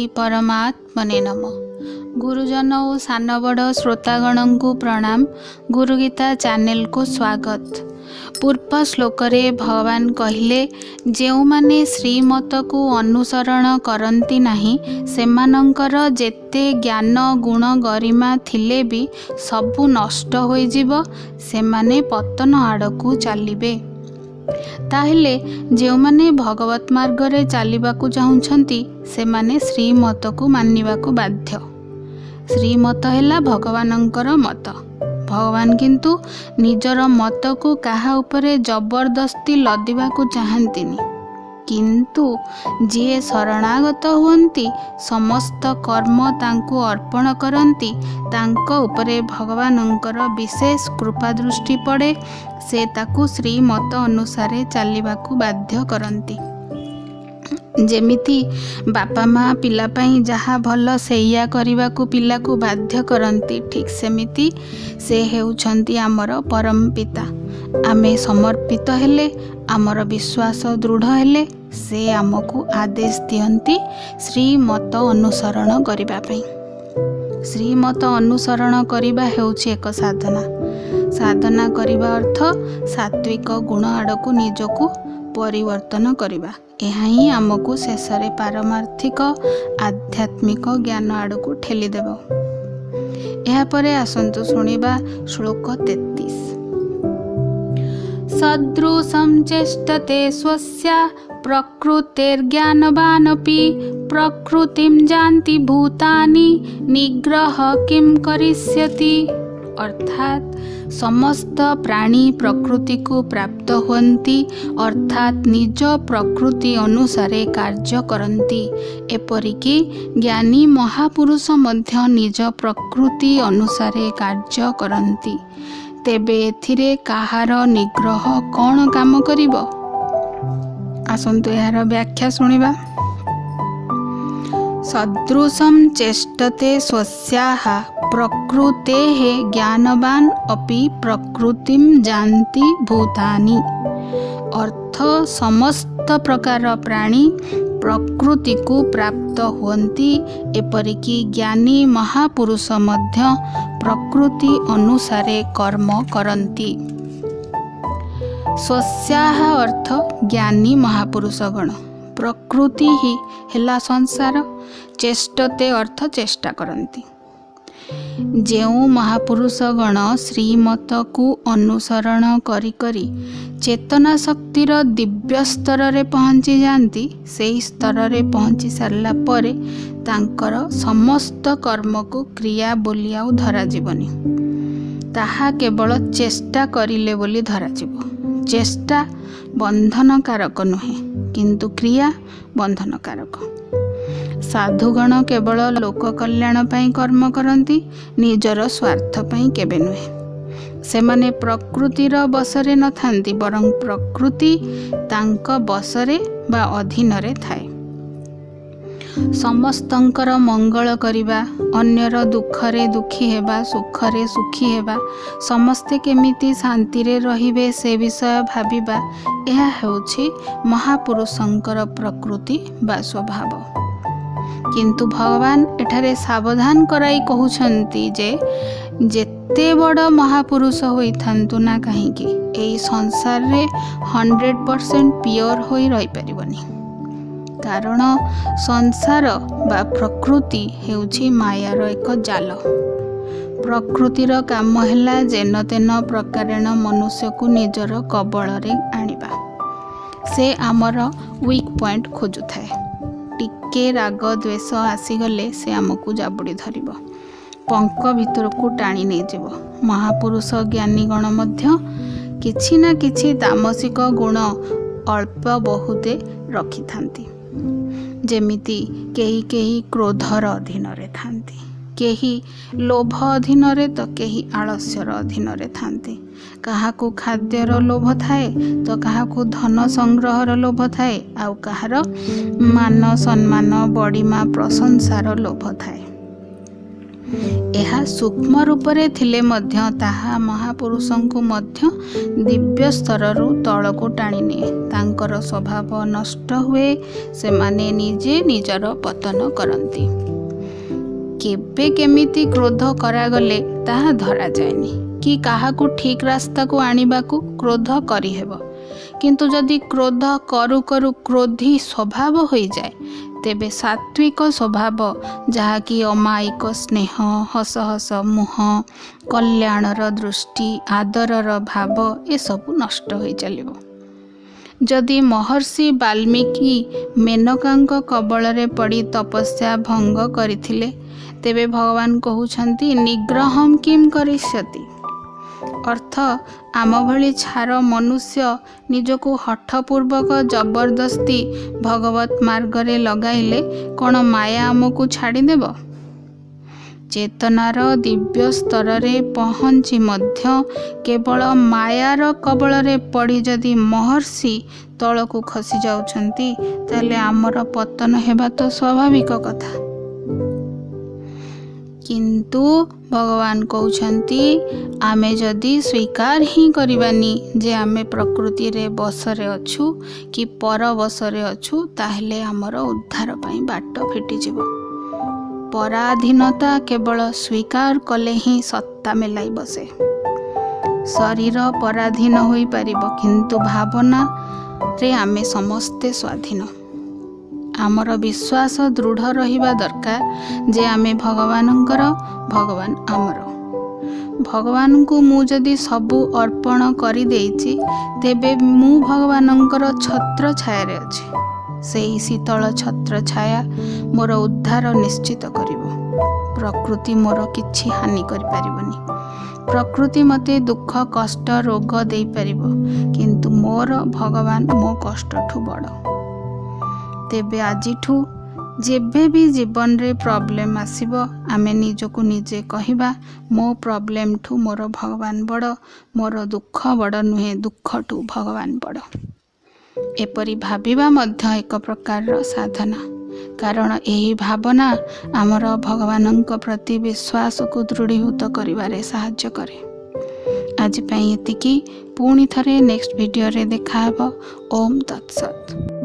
परमात्मने नमः। गुरुजन और सान बड़ श्रोतागण को प्रणाम। गुरुगीता चैनल को स्वागत। पूर्व श्लोक रे भगवान कहले जो माने श्रीमत को अनुसरण करती नहीं सेमानंकर जेते ज्ञान गुण गरिमा थिले भी सबु नष्ट हो जिवो, सेमाने पतन आड़कू चलिबे। ताहेले जो माने भगवत मार्ग रे चलिबाकू चाहुछंती सेमाने श्रीमत को मानिबाकू बाध्य। श्रीमत हैला भगवानंकर मत। भगवान किंतु निजर मत को काहा उपरे जबरदस्ती लदिबाकू चाहंतिनी, किंतु जे शरणागत हुअंती समस्त कर्म तांको अर्पण करंती तांको उपरे भगवानंकर विशेष कृपा दृष्टि पड़े। से ताकू श्रीमत अनुसारे चलिबाकू बाध्य करंती। जेमिति बापा माँ पिला पाई जहा भल सेया करिबाकू पिलाकू बाध्य करंती, ठीक सेमिति से हेउछंती आमर परम पिता। आमे समर्पित हेले, आमर विश्वास दृढ़ हेले से आमको आदेश दियंती श्रीमत अनुसरण करिबा पई। श्रीमत अनुसरण करिबा हेउछि एक साधना। साधना करिबा अर्थ सात्विक गुण आड़कू निजकू परिवर्तन करिबा। यह ही आमको शेष रे पारमार्थिक आध्यात्मिक ज्ञान आड़कू ठेली देबो। एहा परे आसंतु सुनिबा श्लोक 33। सदृशं चेष्टते स्वस्य प्रकृतेर्ज्ञानवानपि प्रकृतिं जानति भूतानि निग्रह किं करिष्यति। अर्थात समस्त प्राणी प्रकृति को प्राप्त हुअन्ति, अर्थात निज प्रकृति अनुसारे कार्य करन्ति। एपरिकी ज्ञानी महापुरुष मध्य निज प्रकृति अनुसारे कार्य करन्ति। तेबे एथिरे काहार निग्रह कौन काम करिबो? आसंतु यार व्याख्या सुनिबा। सदृशं चेष्टते स्वस्याः प्रकृतेः ज्ञानवान अपि प्रकृतिं जानति भूतानि। अर्थ समस्त प्रकार प्राणी प्रकृति को प्राप्त हुअन्ति, एपरिकी ज्ञानी महापुरुष मध्य प्रकृति अनुसारे कर्म करन्ति। स्वस्याः अर्थ ज्ञानी महापुरुषगण। प्रकृति ही हेला संसार। चेष्टते अर्थ चेष्टा करन्ति। जेउ महापुरुष गण श्रीमत को अनुसरण करी करी चेतना शक्तिर दिव्य स्तर रे पहुँची जाती, से स्तर रे पहुँची सारला परे तांकर समस्त कर्म को क्रिया बोली आउ धरा जीवनी। ताहा केवल चेष्टा करिले बोली धरा जीव। चेष्टा बंधनकारक नुहे, किंतु क्रिया बंधनकारक। साधुगण केवल लोक कल्याण पाई कर्म करती, निजर स्वार्थ पाई केबे नुहे। सेमाने प्रकृतिर बसरे न थांती, बरं प्रकृति तांक बसरे बा अधीन रे थाए। समस्तंकर मंगल करिबा, अन्यर दुखरे दुखी हेबा, सुखरे सुखी हेबा, समस्ते केमिति शांति रे रहिबे से विषय भाबिबा, यह हेउछि महापुरुषंकर प्रकृति बा स्वभाव। किंतु भगवान एठारे सावधान कराई कहउछंती जे जेते बड़ महापुरुष होइथांतु ना काहीकि एई संसार रे 100% प्योर होई रहि परिबनी। कारण संसार बा प्रकृति हेउछि मायार एक जाल। प्रकृतिर काम हैला जेन तेन प्रकारेण मनुष्य को निजर कबल रे आनिबा। से आमर वीक पॉइंट खोजु थाए। टिके राग द्वेष आसीगले से आमको जाबुड़ी धरिब, पंक भितर को टाणी नहीं जीव। महापुरुष ज्ञानीगण मध्य किछि ना किछि तामसिक गुण अल्प बहुते रखि थांती। जेमिति केही केही क्रोधर अधीन रे थांती, केही लोभ अधीन रे तो केही आलस्यर अधीन रे थांती। काहाकू खाद्यर लोभ थाए तो काहाकू धन संग्रहर लोभ थाए, आउ काहार मान सम्मान बड़ीमा प्रशंसार लोभ थाए। ଏହା ସୂକ୍ଷ୍ମ ରୂପରେ ଥିଲେ ମଧ୍ୟ ତାହା ମହାପୁରୁଷଙ୍କୁ ମଧ୍ୟ ଦିବ୍ୟ ସ୍ତରରୁ ତଳକୁ ଟାଣିନିଏ। ତାଙ୍କର ସ୍ୱଭାବ ନଷ୍ଟ ହୁଏ, ସେମାନେ ନିଜେ ନିଜର ପତନ କରନ୍ତି। କେବେ କେମିତି କ୍ରୋଧ କରାଗଲେ ତାହା ଧରାଯାଏନି କି କାହାକୁ ଠିକ୍ ରାସ୍ତାକୁ ଆଣିବାକୁ କ୍ରୋଧ କରିହେବ। କିନ୍ତୁ ଯଦି କ୍ରୋଧ କରୁ କରୁ କ୍ରୋଧୀ ସ୍ୱଭାବ ହୋଇଯାଏ, ତେବେ ସାତ୍ଵିକ ସ୍ୱଭାବ, ଯାହାକି ଅମାୟିକ ସ୍ନେହ, ହସ ହସ ମୁହଁ, କଲ୍ୟାଣର ଦୃଷ୍ଟି, ଆଦରର ଭାବ ଏସବୁ ନଷ୍ଟ ହୋଇ ଚାଲିବ। ଯଦି ମହର୍ଷି ବାଲ୍ମୀକି ମେନକାଙ୍କ କବଳରେ ପଡ଼ି ତପସ୍ୟା ଭଙ୍ଗ କରିଥିଲେ, ତେବେ ଭଗବାନ କହୁଛନ୍ତି ନିଗ୍ରହଂ କିମ୍ କରିଷ୍ୟତି। ଅର୍ଥ, ଆମ ଭଳି ଛାର ମନୁଷ୍ୟ ନିଜକୁ ହଠପୂର୍ବକ ଜବରଦସ୍ତି ଭଗବତ ମାର୍ଗରେ ଲଗାଇଲେ କ'ଣ ମାୟା ଆମକୁ ଛାଡ଼ିଦେବ? ଚେତନାର ଦିବ୍ୟ ସ୍ତରରେ ପହଞ୍ଚି ମଧ୍ୟ କେବଳ ମାୟାର କବଳରେ ପଡ଼ି ଯଦି ମହର୍ଷି ତଳକୁ ଖସି ଯାଉଛନ୍ତି, ତାହେଲେ ଆମର ପତନ ହେବା ତ ସ୍ୱାଭାବିକ କଥା। କିନ୍ତୁ ଭଗବାନ କହୁଛନ୍ତି ଆମେ ଯଦି ସ୍ୱୀକାର ହିଁ କରିବାନି ଯେ ଆମେ ପ୍ରକୃତିରେ ବଶରେ ଅଛୁ କି ପର ବଶରେ ଅଛୁ, ତାହେଲେ ଆମର ଉଦ୍ଧାର ପାଇଁ ବାଟ ଫିଟିଯିବ। ପରାଧୀନତା କେବଳ ସ୍ୱୀକାର କଲେ ହିଁ ସତ୍ତା ମେଲାଇ ବସେ। ଶରୀର ପରାଧୀନ ହୋଇପାରିବ, କିନ୍ତୁ ଭାବନାରେ ଆମେ ସମସ୍ତେ ସ୍ୱାଧୀନ। ଆମର ବିଶ୍ୱାସ ଦୃଢ଼ ରହିବା ଦରକାର ଯେ ଆମେ ଭଗବାନଙ୍କର, ଭଗବାନ ଆମର। ଭଗବାନଙ୍କୁ ମୁଁ ଯଦି ସବୁ ଅର୍ପଣ କରିଦେଇଛି, ତେବେ ମୁଁ ଭଗବାନଙ୍କର ଛତ୍ର ଛାୟାରେ ଅଛି। ସେହି ଶୀତଳ ଛତ୍ର ଛାୟା ମୋର ଉଦ୍ଧାର ନିଶ୍ଚିତ କରିବ। ପ୍ରକୃତି ମୋର କିଛି ହାନି କରିପାରିବନି। ପ୍ରକୃତି ମୋତେ ଦୁଃଖ, କଷ୍ଟ, ରୋଗ ଦେଇପାରିବ, କିନ୍ତୁ ମୋର ଭଗବାନ ମୋ କଷ୍ଟଠୁ ବଡ଼। ତେବେ ଆଜିଠୁ ଯେବେ ବି ଜୀବନରେ ପ୍ରୋବ୍ଲେମ୍ ଆସିବ, ଆମେ ନିଜକୁ ନିଜେ କହିବା ମୋ ପ୍ରୋବ୍ଲେମ୍ଠୁ ମୋର ଭଗବାନ ବଡ଼, ମୋର ଦୁଃଖ ବଡ଼ ନୁହେଁ, ଦୁଃଖଠୁ ଭଗବାନ ବଡ଼। ଏପରି ଭାବିବା ମଧ୍ୟ ଏକ ପ୍ରକାରର ସାଧନା, କାରଣ ଏହି ଭାବନା ଆମର ଭଗବାନଙ୍କ ପ୍ରତି ବିଶ୍ୱାସକୁ ଦୃଢ଼ୀଭୂତ କରିବାରେ ସାହାଯ୍ୟ କରେ। ଆଜି ପାଇଁ ଏତିକି। ପୁଣି ଥରେ ନେକ୍ସଟ ଭିଡ଼ିଓରେ ଦେଖାହେବ। ଓମ୍ ତତ୍ସତ୍।